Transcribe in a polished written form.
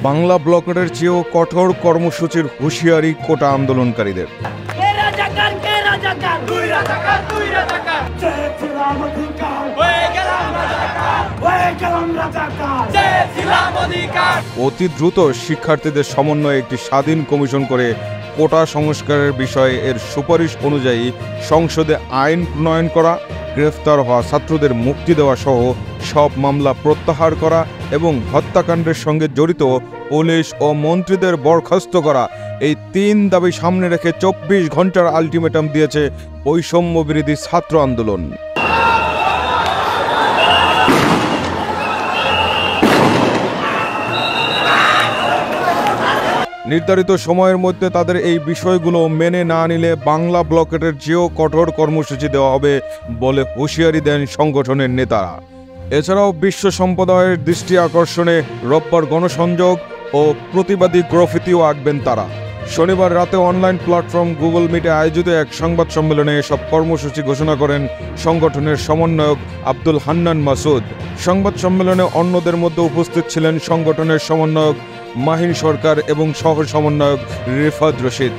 বাংলা ব্লকের চেয়েও কঠোর কর্মসূচির হুঁশিয়ারি কোটা আন্দোলনকারীদের। অতি দ্রুত শিক্ষার্থীদের সমন্বয়ে একটি স্বাধীন কমিশন করে কোটা সংস্কারের বিষয়ে এর সুপারিশ অনুযায়ী সংসদে আইন প্রণয়ন করা, গ্রেফতার হওয়া ছাত্রদের মুক্তি দেওয়া সহ সব মামলা প্রত্যাহার করা এবং হত্যাকাণ্ডের সঙ্গে জড়িত পুলিশ ও মন্ত্রীদের বরখাস্ত করা, এই 3 দাবি সামনে রেখে 24 ঘন্টার আলটিমেটাম দিয়েছে বৈষম্য বিরোধী ছাত্র আন্দোলন। নির্ধারিত সময়ের মধ্যে তাদের এই বিষয়গুলো মেনে না নিলে বাংলা ব্লকেটের চেয়েও কঠোর কর্মসূচি দেওয়া হবে বলে হুঁশিয়ারি দেন সংগঠনের নেতারা। এছাড়াও বিশ্ব সম্প্রদায়ের দৃষ্টি আকর্ষণে রোববার গণসংযোগ ও প্রতিবাদী গ্রাফিতিও আঁকবেন তারা। শনিবার রাতে অনলাইন প্ল্যাটফর্ম গুগল মিটে আয়োজিত এক সংবাদ সম্মেলনে এসব কর্মসূচি ঘোষণা করেন সংগঠনের সমন্বয়ক আব্দুল হান্নান মাসুদ। সংবাদ সম্মেলনে অন্যদের মধ্যে উপস্থিত ছিলেন সংগঠনের সমন্বয়ক মাহিন সরকার এবং সহ সমন্বয়ক রিফাত রশিদ।